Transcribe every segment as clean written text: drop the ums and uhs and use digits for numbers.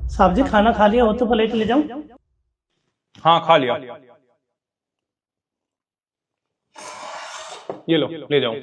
साहब जी खाना खा लिया हो तो प्लेट ले जाऊं? हाँ खा लिया। ये लो ले जाओ।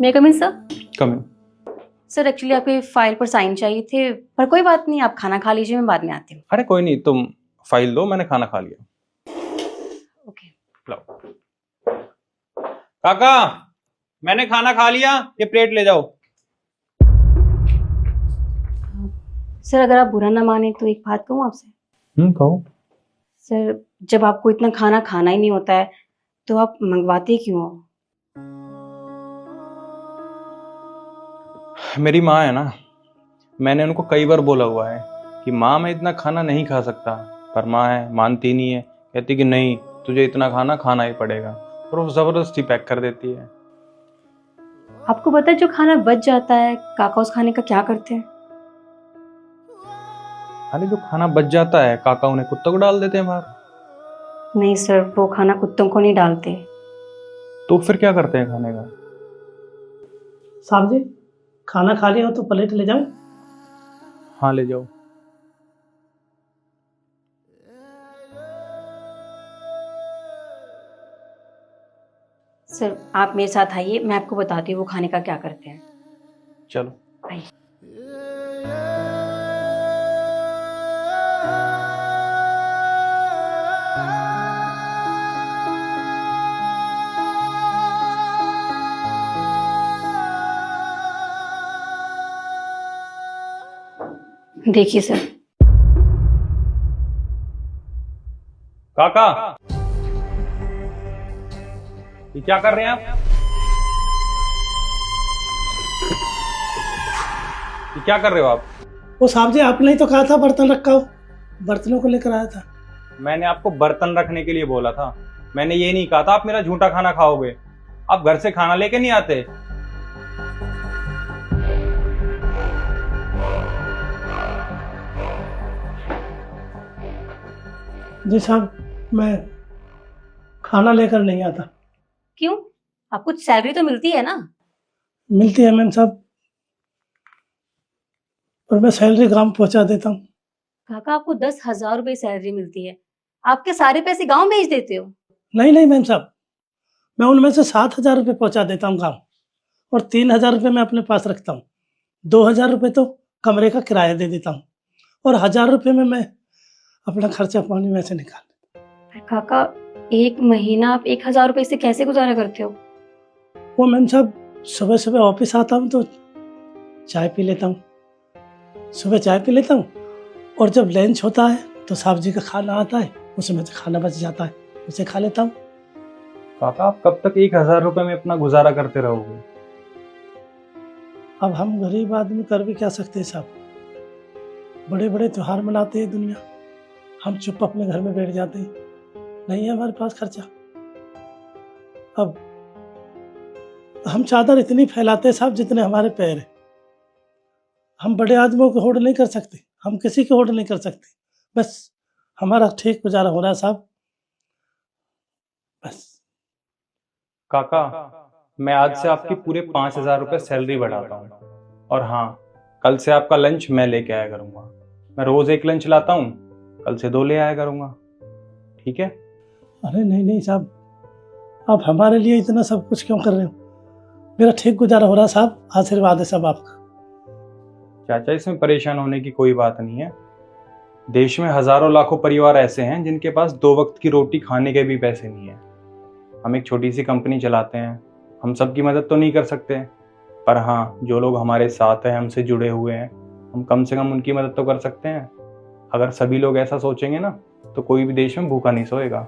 मे कम इन सर। कम इन। सर एक्चुअली आपकी फाइल पर साइन चाहिए थे, पर कोई बात नहीं, आप खाना खा लीजिए, मैं बाद में आती हूँ। अरे कोई नहीं, तुम फाइल दो, मैंने खाना खा लिया। ओके। लाओ काका, मैंने खाना खा लिया, ये प्लेट ले जाओ। सर अगर आप बुरा ना माने तो एक बात कहूँ आपसे। कहो। सर जब आपको इतना खाना खाना ही नहीं होता है तो आप मंगवाते क्यों हो? मेरी माँ है ना, मैंने उनको कई बार बोला हुआ है कि माँ मैं इतना खाना नहीं खा सकता, पर माँ है मानती नहीं है, कहती कि नहीं तुझे इतना खाना खाना ही पड़ेगा, और वो जबरदस्ती पैक कर देती है। आपको पता है जो खाना बच जाता है काका उस खाने का क्या करते हैं? अरे जो खाना बच जाता है काका उन्हें कुत्तों को डाल देते हैं बाहर। नहीं सर, वो खाना कुत्तों को नहीं डालते। तो फिर क्या करते हैं खाने का? साहब जी खाना खा लिया हो तो प्लेट ले जाऊं? हाँ ले जाओ। सर आप मेरे साथ आइए, मैं आपको बताती हूँ वो खाने का क्या करते हैं। चलो। आइए। देखिए सर। काका ये क्या कर रहे हैं आप? ये क्या कर रहे हो आप? वो साहब जी आपने ही तो कहा था बर्तन रखा हो, बर्तनों को लेकर आया था। मैंने आपको बर्तन रखने के लिए बोला था, मैंने ये नहीं कहा था आप मेरा झूठा खाना खाओगे। आप घर से खाना लेके नहीं आते? जी साहब मैं खाना लेकर नहीं आता। क्यों? आपको सैलरी तो मिलती है ना? मिलती है मैम साहब, और मैं सैलरी गांव पहुंचा देता हूँ। काका आपको 10,000 रुपए सैलरी मिलती है, आपके सारे पैसे गांव भेज देते हो? नहीं नहीं मैम साहब, मैं उनमें से 7,000 रुपये पहुंचा देता हूँ गाँव, और 3,000 रुपये मैं अपने पास रखता हूँ। 2,000 रुपये तो कमरे का किराया दे देता हूँ, और 1,000 रुपये में मैं अपना खर्चा पानी में से निकाल। काका एक महीना आप 1,000 रुपए से कैसे गुजारा करते हो? वो मैम साहब सुबह सुबह ऑफिस आता हूँ तो चाय पी लेता हूँ, सुबह चाय पी लेता हूँ, और जब लंच होता है तो साहब जी का खाना आता है, उसमें से खाना बच जाता है, उसे खा लेता हूँ। काका आप कब तक 1,000 रुपए में अपना गुजारा करते रहोगे? अब हम गरीब आदमी कर भी क्या सकते हैं साहब, बड़े बड़े त्योहार मनाते हैं दुनिया, हम चुप अपने घर में बैठ जाते हैं, नहीं है हमारे पास खर्चा। अब हम चादर इतनी फैलाते हैं साहब जितने हमारे पैर हैं। हम बड़े आदमियों को होड़ नहीं कर सकते, हम किसी को होड़ नहीं कर सकते, बस हमारा ठीक गुजारा हो रहा है साहब, बस। काका मैं आज से आपकी पूरे 5,000 रुपये सैलरी बढ़ाता हूँ। और हाँ, कल से आपका लंच मैं लेके आया करूँगा। मैं रोज़ एक लंच लाता हूँ, कल से 2 ले आया करूँगा, ठीक है? अरे नहीं नहीं साहब, आप हमारे लिए इतना सब कुछ क्यों कर रहे हो? मेरा ठीक गुजारा हो रहा साहब, आशीर्वाद है सब आपका। चाचा, इसमें परेशान होने की कोई बात नहीं है। देश में हजारों लाखों परिवार ऐसे हैं जिनके पास 2 वक्त की रोटी खाने के भी पैसे नहीं है। हम एक छोटी सी कंपनी चलाते हैं, हम सबकी मदद तो नहीं कर सकते, पर हाँ, जो लोग हमारे साथ हैं, हमसे जुड़े हुए हैं, हम कम से कम उनकी मदद तो कर सकते हैं। अगर सभी लोग ऐसा सोचेंगे ना, तो कोई भी देश में भूखा नहीं सोएगा।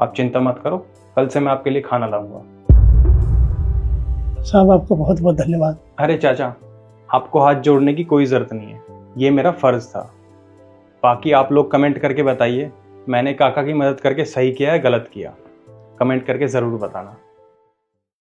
आप चिंता मत करो, कल से मैं आपके लिए खाना लाऊंगा। साहब आपको बहुत बहुत धन्यवाद। अरे चाचा, आपको हाथ जोड़ने की कोई ज़रूरत नहीं है, ये मेरा फ़र्ज़ था। बाकी आप लोग कमेंट करके बताइए, मैंने काका की मदद करके सही किया है गलत किया। कमेंट करके ज़रूर बताना।